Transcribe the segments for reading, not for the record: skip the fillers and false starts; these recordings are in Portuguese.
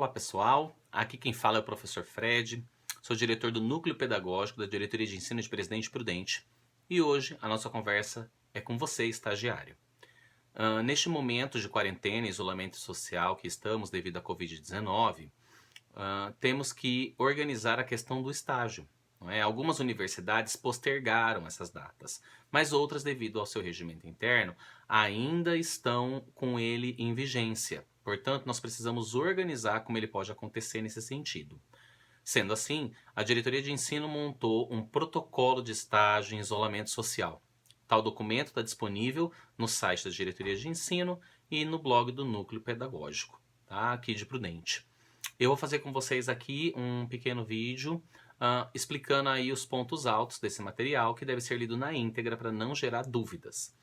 Fala pessoal, aqui quem fala é o professor Fred, sou diretor do Núcleo Pedagógico da Diretoria de Ensino de Presidente Prudente e hoje a nossa conversa é com você, estagiário. Neste momento de quarentena e isolamento social que estamos devido à Covid-19, temos que organizar a questão do estágio. Não é? Algumas universidades postergaram essas datas, mas outras, devido ao seu regimento interno, ainda estão com ele em vigência. Portanto, nós precisamos organizar como ele pode acontecer nesse sentido. Sendo assim, a diretoria de ensino montou um protocolo de estágio em isolamento social. Tal documento está disponível no site da diretoria de ensino e no blog do Núcleo Pedagógico, tá? Aqui de Prudente. Eu vou fazer com vocês aqui um pequeno vídeo explicando aí os pontos altos desse material que deve ser lido na íntegra para não gerar dúvidas.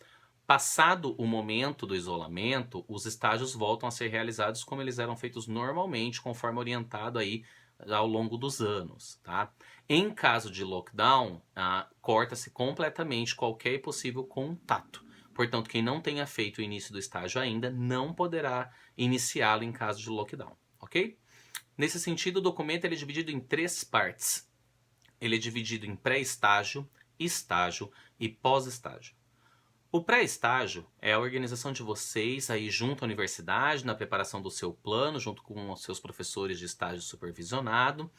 Passado o momento do isolamento, os estágios voltam a ser realizados como eles eram feitos normalmente, conforme orientado aí ao longo dos anos, tá? Em caso de lockdown, corta-se completamente qualquer possível contato. Portanto, quem não tenha feito o início do estágio ainda não poderá iniciá-lo em caso de lockdown, ok? Nesse sentido, o documento ele é dividido em 3 partes. Ele é dividido em pré-estágio, estágio e pós-estágio. O pré-estágio é a organização de vocês aí junto à universidade, na preparação do seu plano, junto com os seus professores de estágio supervisionado,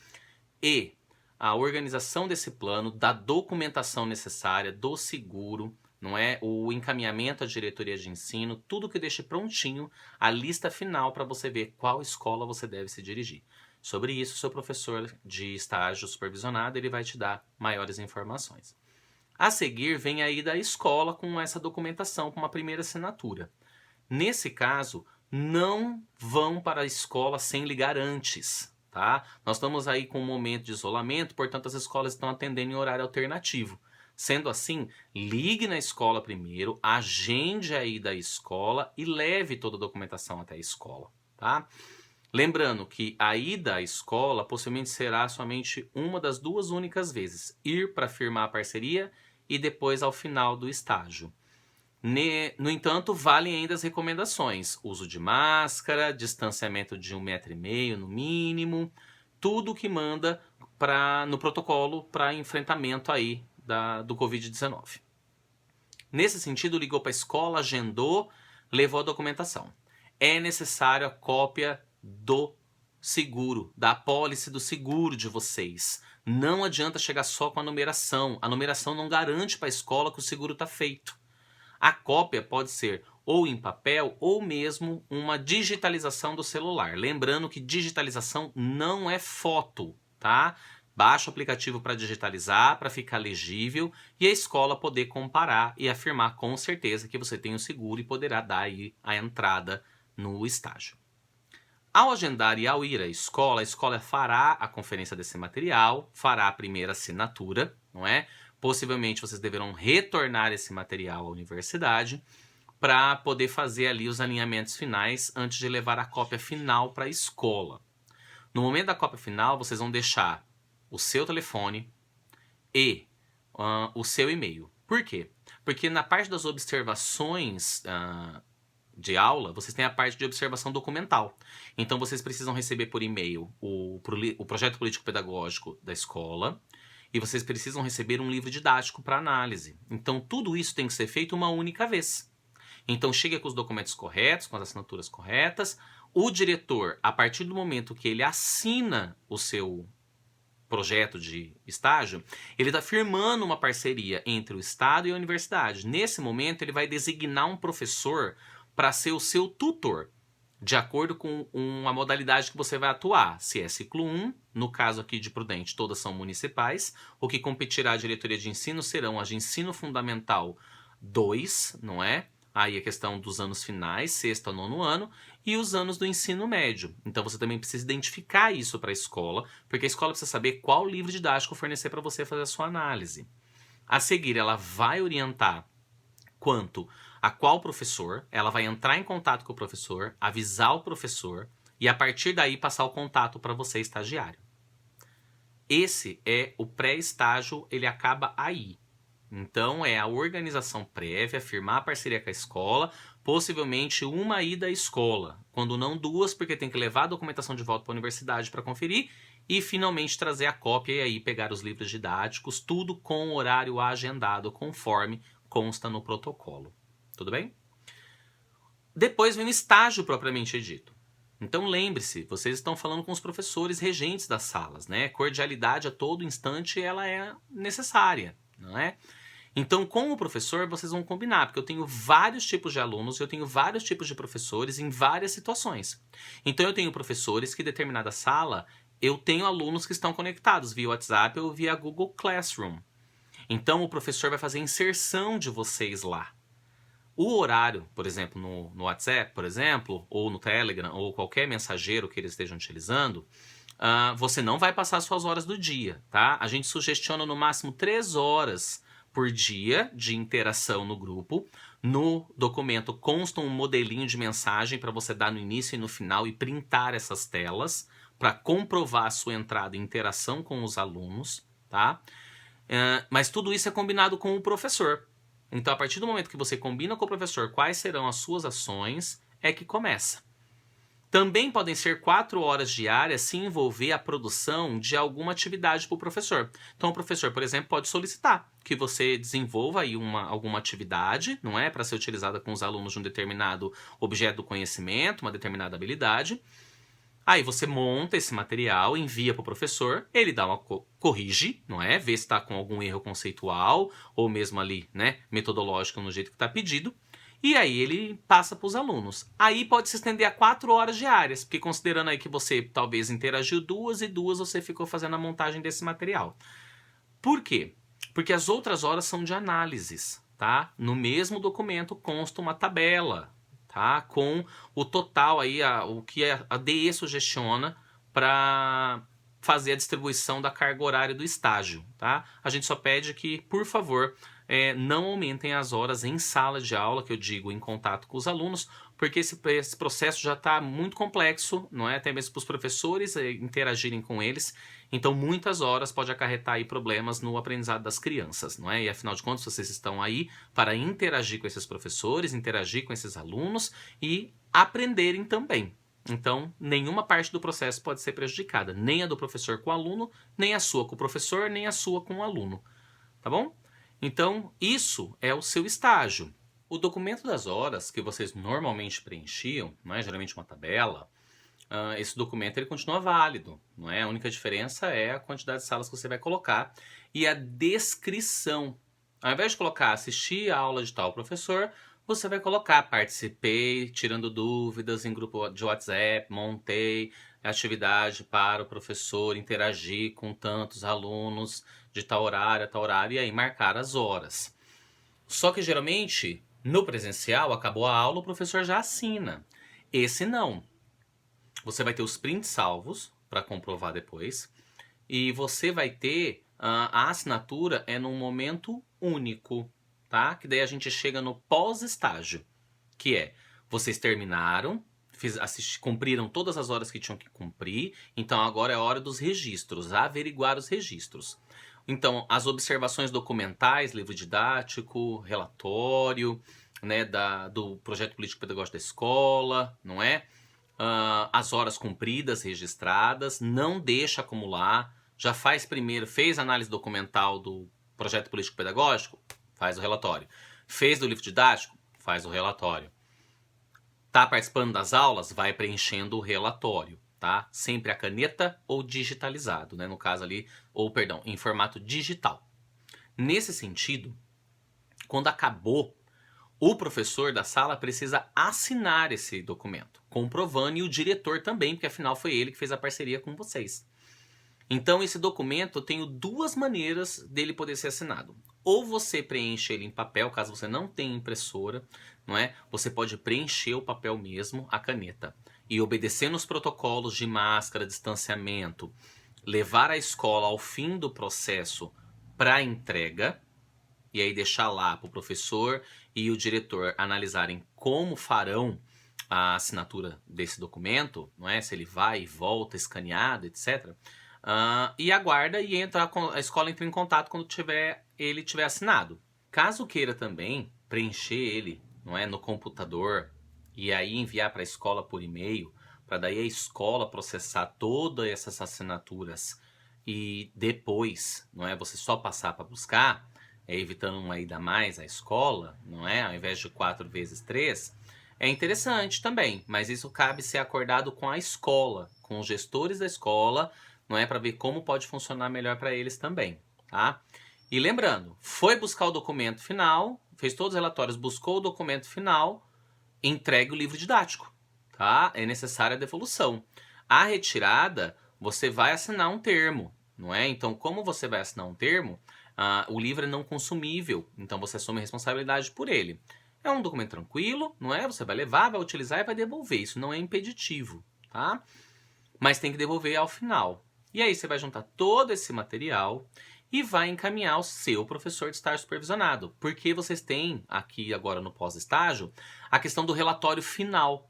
e a organização desse plano, da documentação necessária, do seguro, não é? O encaminhamento à diretoria de ensino, tudo que deixe prontinho a lista final para você ver qual escola você deve se dirigir. Sobre isso, o seu professor de estágio supervisionado ele vai te dar maiores informações. A seguir, vem a ida à escola com essa documentação, com uma primeira assinatura. Nesse caso, não vão para a escola sem ligar antes, tá? Nós estamos aí com um momento de isolamento, portanto as escolas estão atendendo em horário alternativo. Sendo assim, ligue na escola primeiro, agende a ida à escola e leve toda a documentação até a escola, tá? Lembrando que a ida à escola possivelmente será somente uma das 2 únicas vezes. Ir para firmar a parceria e depois ao final do estágio. No entanto, valem ainda as recomendações. Uso de máscara, distanciamento de 1,5 m no mínimo. Tudo que manda no protocolo para enfrentamento aí do Covid-19. Nesse sentido, ligou para a escola, agendou, levou a documentação. É necessário a cópia do seguro, da apólice do seguro de vocês. Não adianta chegar só com a numeração. A numeração não garante para a escola que o seguro está feito. A cópia pode ser ou em papel ou mesmo uma digitalização do celular. Lembrando que digitalização não é foto, tá? Baixa o aplicativo para digitalizar, para ficar legível e a escola poder comparar e afirmar com certeza que você tem o seguro e poderá dar aí a entrada no estágio. Ao agendar e ao ir à escola, a escola fará a conferência desse material, fará a primeira assinatura, não é? Possivelmente vocês deverão retornar esse material à universidade para poder fazer ali os alinhamentos finais antes de levar a cópia final para a escola. No momento da cópia final, vocês vão deixar o seu telefone e o seu e-mail. Por quê? Porque na parte das observações de aula, vocês têm a parte de observação documental. Então, vocês precisam receber por e-mail o projeto político-pedagógico da escola e vocês precisam receber um livro didático para análise. Então, tudo isso tem que ser feito uma única vez. Então, chega com os documentos corretos, com as assinaturas corretas. O diretor, a partir do momento que ele assina o seu projeto de estágio, ele está firmando uma parceria entre o Estado e a universidade. Nesse momento, ele vai designar um professor para ser o seu tutor, de acordo com a modalidade que você vai atuar. Se é ciclo 1, no caso aqui de Prudente, todas são municipais. O que competirá à diretoria de ensino serão as de ensino fundamental 2, não é? Aí a questão dos anos finais, 6º a 9º ano, e os anos do ensino médio. Então você também precisa identificar isso para a escola, porque a escola precisa saber qual livro didático fornecer para você fazer a sua análise. A seguir, ela vai orientar quanto a qual professor, ela vai entrar em contato com o professor, avisar o professor e a partir daí passar o contato para você, estagiário. Esse é o pré-estágio, ele acaba aí. Então, é a organização prévia, firmar a parceria com a escola, possivelmente uma ida à escola, quando não duas, porque tem que levar a documentação de volta para a universidade para conferir e finalmente trazer a cópia e aí pegar os livros didáticos, tudo com horário agendado, conforme consta no protocolo. Tudo bem? Depois vem o estágio propriamente dito. Então lembre-se, vocês estão falando com os professores regentes das salas, né? Cordialidade a todo instante ela é necessária, não é? Então, com o professor, vocês vão combinar, porque eu tenho vários tipos de alunos, eu tenho vários tipos de professores em várias situações. Então, eu tenho professores que, em determinada sala, eu tenho alunos que estão conectados via WhatsApp ou via Google Classroom. Então, o professor vai fazer a inserção de vocês lá. O horário, por exemplo, no WhatsApp, por exemplo, ou no Telegram, ou qualquer mensageiro que eles estejam utilizando, você não vai passar suas horas do dia, tá? A gente sugestiona no máximo 3 horas por dia de interação no grupo. No documento consta um modelinho de mensagem para você dar no início e no final e printar essas telas para comprovar a sua entrada e interação com os alunos, tá? Mas tudo isso é combinado com o professor. Então, a partir do momento que você combina com o professor quais serão as suas ações, é que começa. Também podem ser 4 horas diárias se envolver a produção de alguma atividade para o professor. Então, o professor, por exemplo, pode solicitar que você desenvolva aí alguma atividade, não é? Para ser utilizada com os alunos de um determinado objeto do conhecimento, uma determinada habilidade. Aí você monta esse material, envia para o professor, ele dá uma corrige, não é? Vê se está com algum erro conceitual ou mesmo ali, né, metodológico no jeito que está pedido. E aí ele passa para os alunos. Aí pode se estender a 4 horas diárias, porque considerando aí que você talvez interagiu 2 e 2 você ficou fazendo a montagem desse material. Por quê? Porque as outras horas são de análises, tá? No mesmo documento consta uma tabela, tá? Com o total aí, o que a DE sugestiona para fazer a distribuição da carga horária do estágio, tá? A gente só pede que, por favor, não aumentem as horas em sala de aula, que eu digo em contato com os alunos, porque esse processo já está muito complexo, não é? Até mesmo para os professores interagirem com eles. Então, muitas horas pode acarretar aí problemas no aprendizado das crianças, não é? E afinal de contas, vocês estão aí para interagir com esses professores, interagir com esses alunos e aprenderem também. Então, nenhuma parte do processo pode ser prejudicada, nem a do professor com o aluno, nem a sua com o professor, nem a sua com o aluno, tá bom? Então, isso é o seu estágio. O documento das horas que vocês normalmente preenchiam, não é? Geralmente uma tabela, esse documento ele continua válido, não é? A única diferença é a quantidade de salas que você vai colocar e a descrição. Ao invés de colocar assistir a aula de tal professor, você vai colocar participei, tirando dúvidas em grupo de WhatsApp, montei atividade para o professor interagir com tantos alunos de tal horário a tal horário e aí marcar as horas. Só que geralmente no presencial acabou a aula, o professor já assina. Esse não. Você vai ter os prints salvos para comprovar depois. E você vai ter a assinatura num momento único, tá? Que daí a gente chega no pós-estágio, que é vocês terminaram, cumpriram todas as horas que tinham que cumprir, então agora é a hora dos registros, averiguar os registros. Então, as observações documentais, livro didático, relatório, né, do projeto político-pedagógico da escola, não é? As horas cumpridas, registradas, não deixa acumular, já faz primeiro, fez análise documental do projeto político-pedagógico, faz o relatório. Fez do livro didático, faz o relatório. Tá participando das aulas, vai preenchendo o relatório, tá? Sempre a caneta ou digitalizado, né? No caso ali, ou perdão, em formato digital. Nesse sentido, quando acabou, o professor da sala precisa assinar esse documento, comprovando, e o diretor também, porque afinal foi ele que fez a parceria com vocês. Então, esse documento, eu tenho 2 maneiras dele poder ser assinado. Ou você preenche ele em papel, caso você não tenha impressora, não é? Você pode preencher o papel mesmo, a caneta, e obedecendo os protocolos de máscara, distanciamento, levar a escola ao fim do processo para entrega, e aí deixar lá para o professor e o diretor analisarem como farão a assinatura desse documento, não é? Se ele vai e volta escaneado, etc. e aguarda e a escola entra em contato quando ele tiver assinado. Caso queira também preencher ele, não é, no computador e aí enviar para a escola por e-mail, para daí a escola processar todas essas assinaturas e depois, não é, você só passar para buscar, evitando uma ida a mais à escola, não é, ao invés de 4 vezes 3, é interessante também, mas isso cabe ser acordado com a escola, com os gestores da escola, não é, para ver como pode funcionar melhor para eles também, tá? E lembrando, foi buscar o documento final, fez todos os relatórios, buscou o documento final, entregue o livro didático, tá? É necessária a devolução. A retirada, você vai assinar um termo, não é? Então, como você vai assinar um termo, o livro é não consumível, então você assume a responsabilidade por ele. É um documento tranquilo, não é? Você vai levar, vai utilizar e vai devolver. Isso não é impeditivo, tá? Mas tem que devolver ao final. E aí você vai juntar todo esse material e vai encaminhar ao seu professor de estágio supervisionado. Porque vocês têm aqui agora no pós-estágio a questão do relatório final.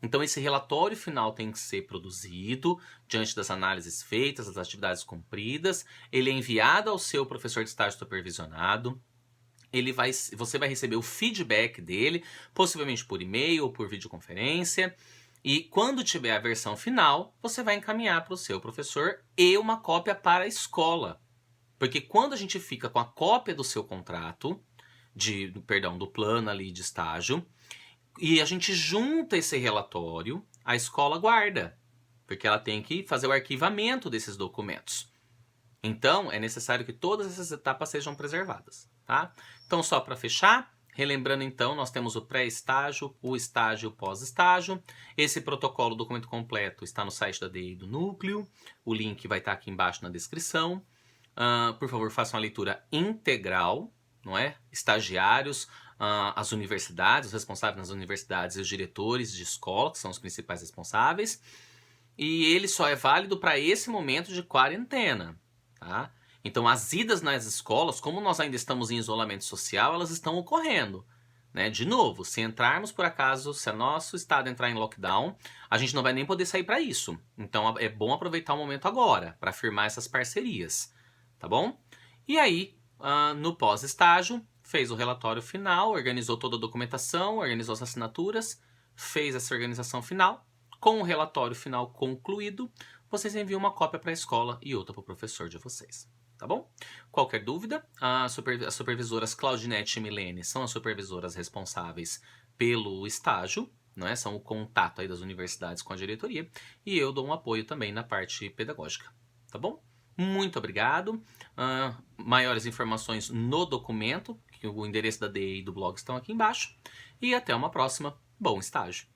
Então esse relatório final tem que ser produzido diante das análises feitas, das atividades cumpridas. Ele é enviado ao seu professor de estágio supervisionado. Você vai receber o feedback dele, possivelmente por e-mail ou por videoconferência. E quando tiver a versão final, você vai encaminhar para o seu professor e uma cópia para a escola. Porque quando a gente fica com a cópia do seu contrato, do plano ali de estágio, e a gente junta esse relatório, a escola guarda. Porque ela tem que fazer o arquivamento desses documentos. Então, é necessário que todas essas etapas sejam preservadas, tá? Então, só para fechar, relembrando então, nós temos o pré-estágio, o estágio e o pós-estágio. Esse protocolo, documento completo, está no site da DEI do Núcleo. O link vai estar aqui embaixo na descrição. Por favor, façam a leitura integral, não é? Estagiários, as universidades, os responsáveis nas universidades e os diretores de escola, que são os principais responsáveis. E ele só é válido para esse momento de quarentena, tá? Então, as idas nas escolas, como nós ainda estamos em isolamento social, elas estão ocorrendo, né? De novo, se entrarmos por acaso, se o nosso estado entrar em lockdown, a gente não vai nem poder sair para isso. Então, é bom aproveitar o momento agora para firmar essas parcerias, tá bom? E aí, no pós-estágio, fez o relatório final, organizou toda a documentação, organizou as assinaturas, fez essa organização final. Com o relatório final concluído, vocês enviam uma cópia para a escola e outra para o professor de vocês, tá bom? Qualquer dúvida, as supervisoras Claudinete e Milene são as supervisoras responsáveis pelo estágio, não é? São o contato aí das universidades com a diretoria, e eu dou um apoio também na parte pedagógica, tá bom? Muito obrigado. Maiores informações no documento, que o endereço da DEI e do blog estão aqui embaixo, e até uma próxima. Bom estágio!